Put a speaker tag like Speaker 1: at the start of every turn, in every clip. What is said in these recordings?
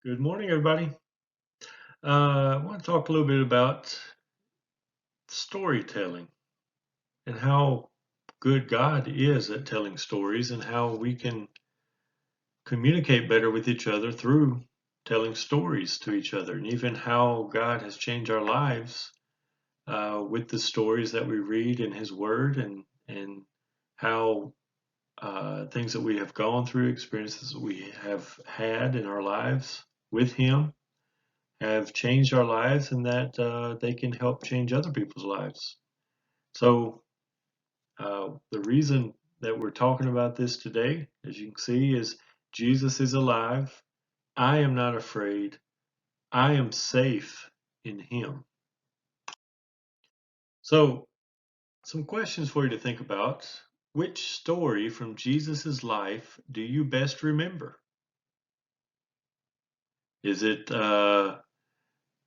Speaker 1: Good morning, everybody. I want to talk a little bit about storytelling and how good God is at telling stories and how we can communicate better with each other through telling stories to each other, and even how God has changed our lives with the stories that we read in His Word, and how things that we have gone through, experiences that we have had in our lives with Him have changed our lives and that they can help change other people's lives. So, the reason that we're talking about this today, as you can see, is Jesus is alive. I am not afraid. I am safe in Him. So, some questions for you to think about. Which story from Jesus' life do you best remember? Is it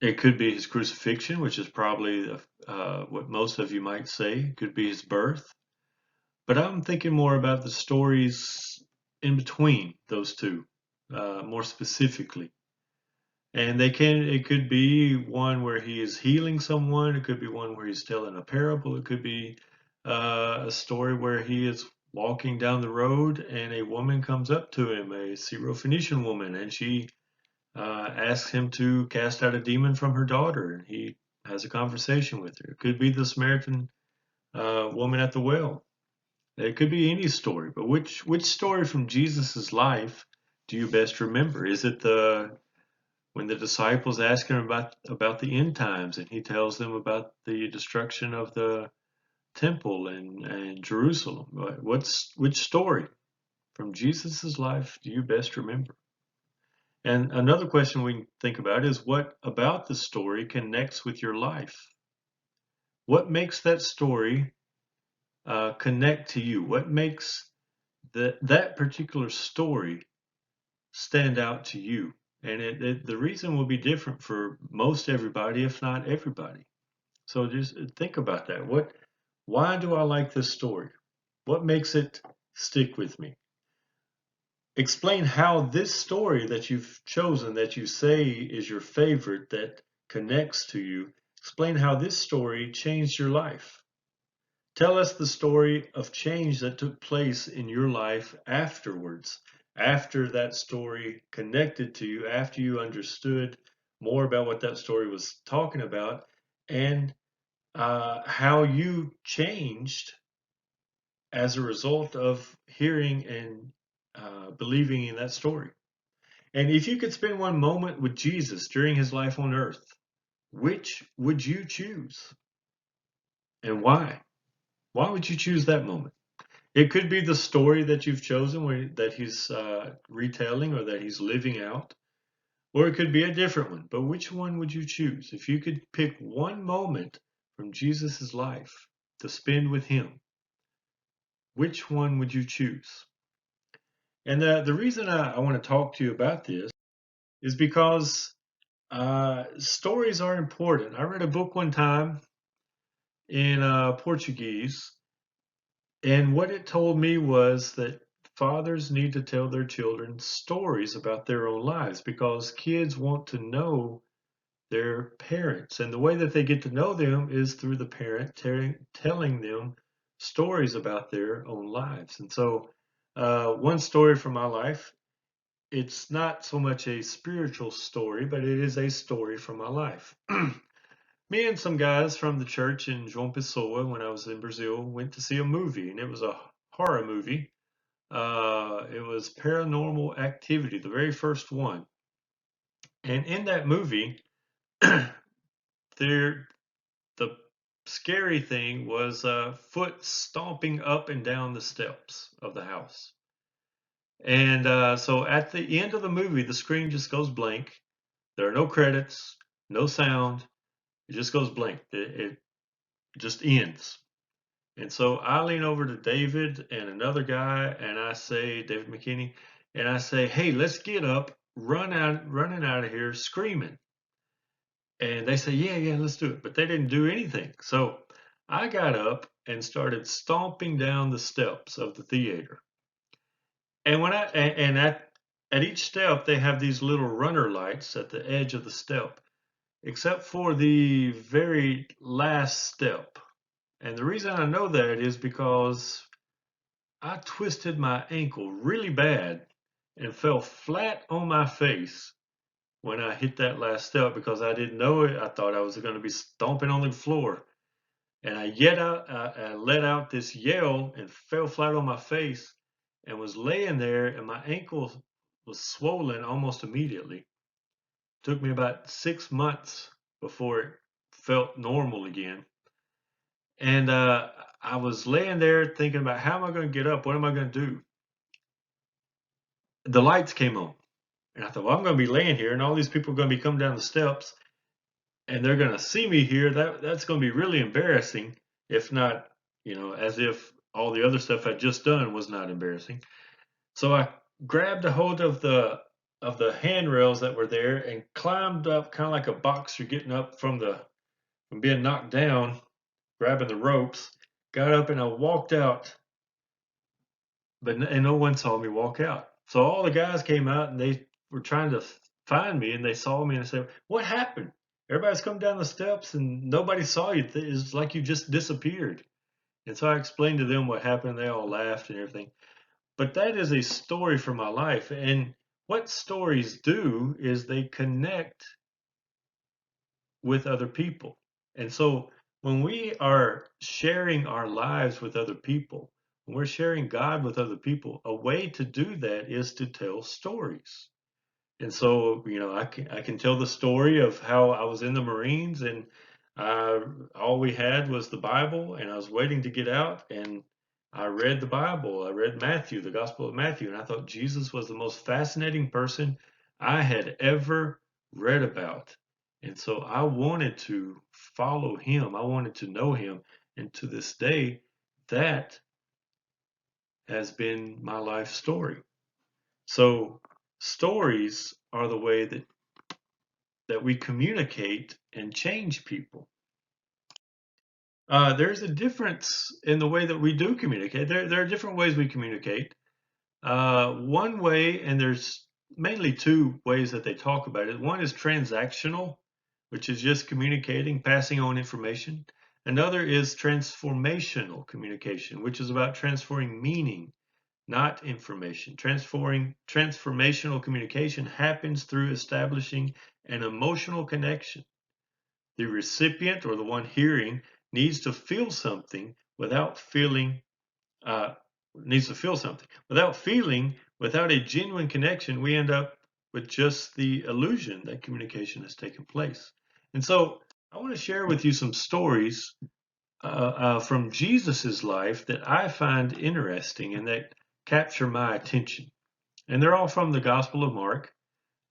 Speaker 1: it could be his crucifixion, which is probably what most of you might say. It could be his birth. But I'm thinking more about the stories in between those two, more specifically. And it could be one where he is healing someone. It could be one where he's telling a parable. It could be a story where he is walking down the road and a woman comes up to him, a Syrophoenician woman, and she asks him to cast out a demon from her daughter. And he has a conversation with her. It could be the Samaritan woman at the well. It could be any story, but which story from Jesus's life do you best remember? Is it the when the disciples ask him about the end times and he tells them about the destruction of the temple and Jerusalem? Which story from Jesus's life do you best remember? And another question we can think about is what about the story connects with your life? What makes that story connect to you? What makes that particular story stand out to you? And the reason will be different for most everybody, if not everybody. So just think about that. Why do I like this story? What makes it stick with me? Explain how this story that you've chosen, that you say is your favorite, that connects to you, explain how this story changed your life. Tell us the story of change that took place in your life afterwards, after that story connected to you, after you understood more about what that story was talking about, and how you changed as a result of hearing and believing in that story. And if you could spend one moment with Jesus during his life on earth, which would you choose and why? Why would you choose that moment? It could be the story that you've chosen that he's retelling or that he's living out, or it could be a different one. But which one would you choose? If you could pick one moment from Jesus' life to spend with him, which one would you choose? And the reason I want to talk to you about this is because stories are important. I read a book one time in Portuguese. And what it told me was that fathers need to tell their children stories about their own lives because kids want to know their parents. And the way that they get to know them is through the parent telling them stories about their own lives. And so, one story from my life, it's not so much a spiritual story, but it is a story from my life. Me and some guys from the church in João Pessoa, when I was in Brazil, went to see a movie, and it was a horror movie. It was Paranormal Activity, the very first one. And in that movie, there the scary thing was a foot stomping up and down the steps of the house. And so at the end of the movie, the screen just goes blank. There are no credits, no sound. It just goes blank. It just ends. And so I lean over to David and another guy, and I say, David McKinney, and I say, "Hey, let's get up, running out of here, screaming." And they say, "Yeah, yeah, let's do it." But they didn't do anything. So I got up and started stomping down the steps of the theater. And when I and at each step, they have these little runner lights at the edge of the step, except for the very last step. And the reason I know that is because I twisted my ankle really bad and fell flat on my face when I hit that last step because I didn't know it. I thought I was going to be stomping on the floor. And I let out this yell and fell flat on my face and was laying there, and my ankle was swollen almost immediately. Took me about 6 months before it felt normal again. And I was laying there thinking about how am I going to get up? What am I going to do? The lights came on. And I thought, well, I'm going to be laying here, and all these people are going to be coming down the steps, and they're going to see me here. That's going to be really embarrassing, if not, as if all the other stuff I'd just done was not embarrassing. So I grabbed a hold of the handrails that were there and climbed up, kind of like a boxer getting up from being knocked down, grabbing the ropes. Got up and I walked out, and no one saw me walk out. So all the guys came out and they were trying to find me, and they saw me and said, "What happened? Everybody's come down the steps and nobody saw you. It's like you just disappeared." And so I explained to them what happened. They all laughed and everything. But that is a story from my life. And what stories do is they connect with other people. And so when we are sharing our lives with other people, when we're sharing God with other people, a way to do that is to tell stories. And so, I can tell the story of how I was in the Marines, and all we had was the Bible, and I was waiting to get out, and I read the Bible. I read Matthew, the Gospel of Matthew, and I thought Jesus was the most fascinating person I had ever read about. And so I wanted to follow him. I wanted to know him. And to this day, that has been my life story. So stories are the way that we communicate and change people. There's a difference in the way that we do communicate. There are different ways we communicate. One way, and there's mainly two ways that they talk about it. One is transactional, which is just communicating, passing on information. Another is transformational communication, which is about transferring meaning, not information. Transformational communication happens through establishing an emotional connection. The recipient, or the one hearing, needs to feel something without feeling, uh, Without feeling, without a genuine connection, we end up with just the illusion that communication has taken place. And so I want to share with you some stories from Jesus's life that I find interesting and that capture my attention. And they're all from the Gospel of Mark.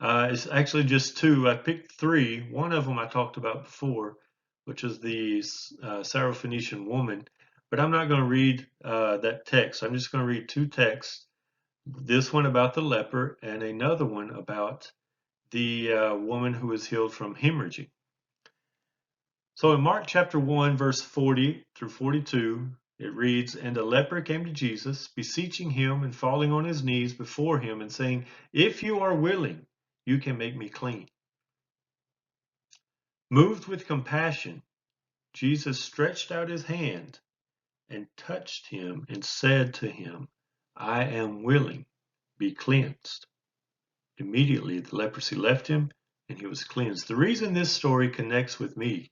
Speaker 1: It's actually just two. I picked three. One of them I talked about before, which is the Syrophoenician woman. But I'm not going to read that text. I'm just going to read two texts. This one about the leper and another one about the woman who was healed from hemorrhaging. So in Mark chapter 1, verse 40 through 42, it reads, "And a leper came to Jesus, beseeching him and falling on his knees before him and saying, 'If you are willing, you can make me clean.' Moved with compassion, Jesus stretched out his hand and touched him and said to him, 'I am willing, be cleansed.' Immediately the leprosy left him and he was cleansed." The reason this story connects with me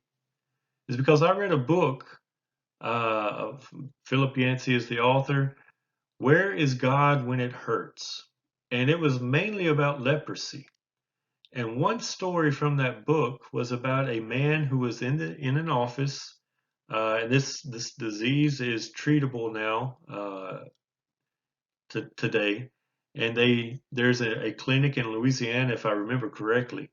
Speaker 1: is because I read a book of Philip Yancey is the author, "Where is God When It Hurts?" And it was mainly about leprosy. And one story from that book was about a man who was in an office, and this disease is treatable now today. And there's a clinic in Louisiana, if I remember correctly.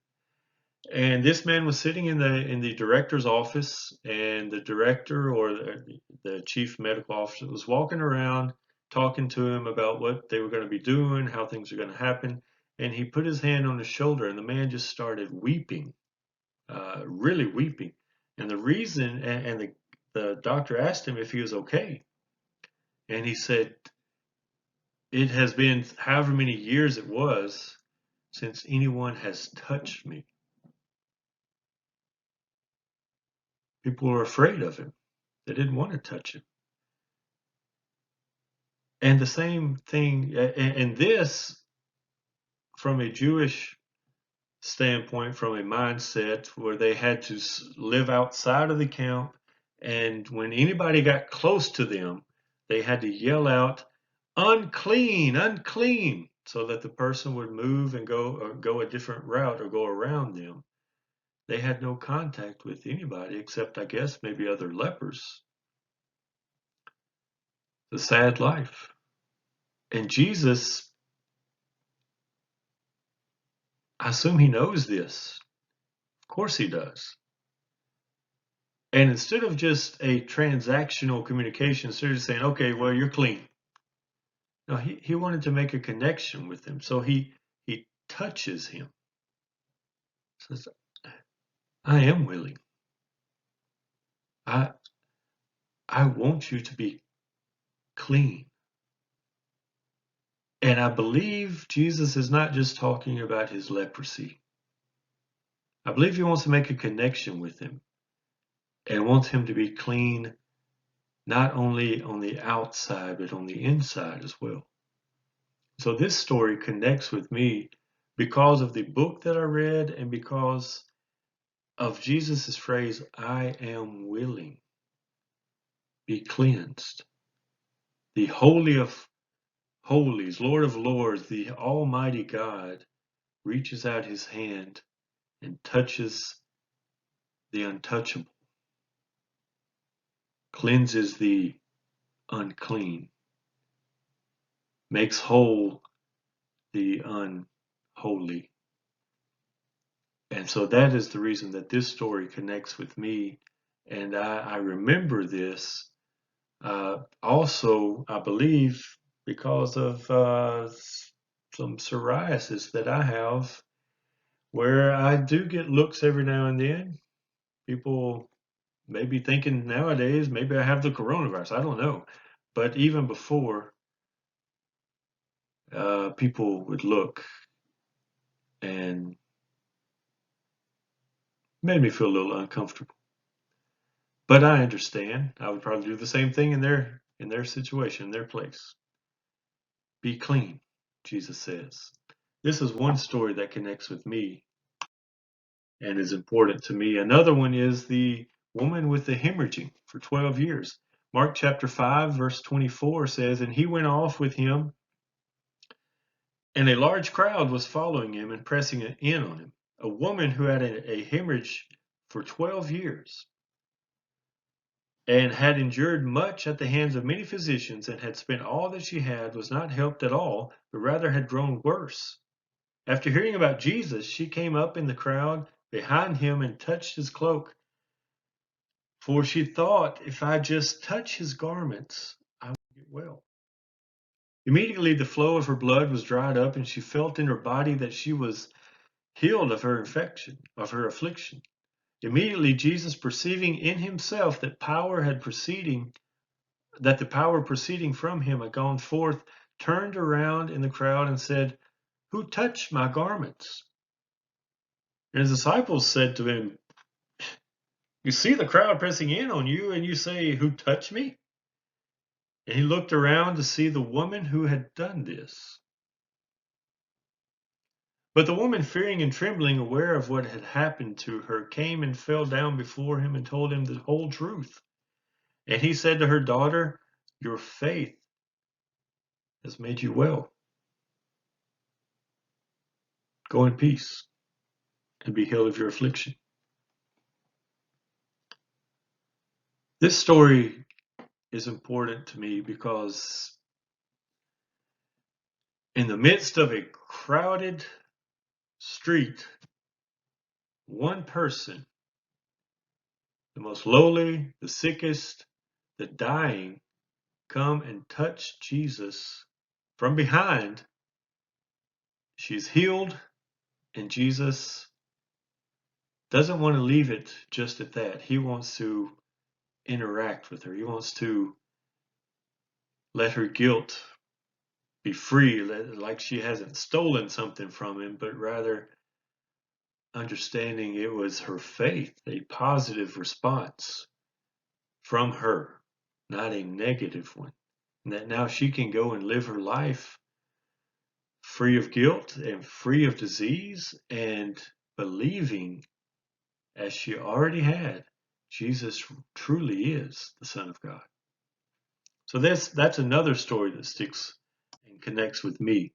Speaker 1: And this man was sitting in the director's office, and the director, or the chief medical officer, was walking around talking to him about what they were going to be doing, how things are going to happen. And he put his hand on his shoulder, and the man just started weeping, really weeping. And the reason, and the doctor asked him if he was okay, and he said, it has been however many years it was since anyone has touched me. People were afraid of him. They didn't want to touch him. And the same thing, and this from a Jewish standpoint, from a mindset where they had to live outside of the camp, and when anybody got close to them, they had to yell out, "Unclean, unclean," so that the person would move and go a different route or go around them. They had no contact with anybody except, I guess, maybe other lepers. The sad life. And Jesus, I assume he knows this. Of course he does. And instead of just a transactional communication, instead of saying, okay, well, you're clean. No, he wanted to make a connection with him. So he touches him. Says, I am willing. I want you to be clean. And I believe Jesus is not just talking about his leprosy. I believe he wants to make a connection with him and wants him to be clean, not only on the outside, but on the inside as well. So this story connects with me because of the book that I read and because of Jesus' phrase, I am willing. Be cleansed. The Holy of Holies, Lord of Lords, the Almighty God reaches out his hand and touches the untouchable, cleanses the unclean, makes whole the unholy. And so that is the reason that this story connects with me. And I remember this also, I believe, because of some psoriasis that I have, where I do get looks every now and then. People may be thinking nowadays, maybe I have the coronavirus. I don't know. But even before, people would look and made me feel a little uncomfortable. But I understand. I would probably do the same thing in their situation, in their place. Be clean, Jesus says. This is one story that connects with me and is important to me. Another one is the woman with the hemorrhaging for 12 years. Mark chapter 5, verse 24 says, and he went off with him, and a large crowd was following him and pressing in on him. A woman who had a hemorrhage for 12 years and had endured much at the hands of many physicians and had spent all that she had, was not helped at all, but rather had grown worse. After hearing about Jesus, she came up in the crowd behind him and touched his cloak. For she thought, if I just touch his garments, I will get well. Immediately the flow of her blood was dried up, and she felt in her body that she was healed of her infection, of her affliction. Immediately Jesus, perceiving in himself that the power proceeding from him had gone forth, turned around in the crowd and said, who touched my garments? And his disciples said to him, you see the crowd pressing in on you, and you say, who touched me? And he looked around to see the woman who had done this. But the woman, fearing and trembling, aware of what had happened to her, came and fell down before him and told him the whole truth. And he said to her, daughter, your faith has made you well. Go in peace and be healed of your affliction. This story is important to me because in the midst of a crowded street, one person, the most lowly, the sickest, the dying, come and touch Jesus from behind. She's healed, and Jesus doesn't want to leave it just at that. He wants to interact with her. He wants to let her guilt be free, like she hasn't stolen something from him, but rather understanding it was her faith, a positive response from her, not a negative one. And that now she can go and live her life free of guilt and free of disease and believing, as she already had, Jesus truly is the Son of God. So that's another story that sticks and connects with me.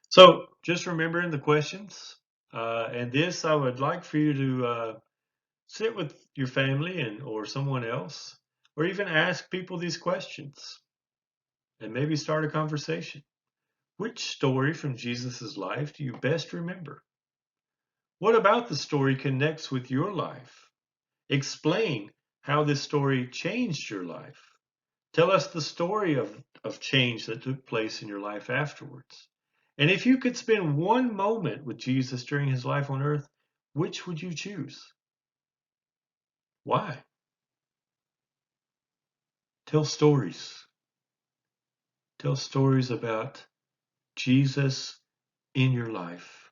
Speaker 1: So just remembering the questions, and this I would like for you to sit with your family and or someone else, or even ask people these questions, and maybe start a conversation. Which story from Jesus' life do you best remember? What about the story connects with your life? Explain how this story changed your life. Tell us the story of change that took place in your life afterwards. And if you could spend one moment with Jesus during his life on earth, which would you choose? Why? Tell stories. Tell stories about Jesus in your life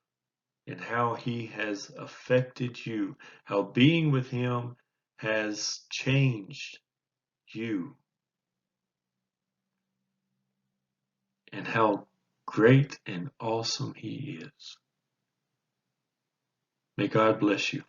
Speaker 1: and how he has affected you, how being with him has changed you, and how great and awesome he is. May God bless you.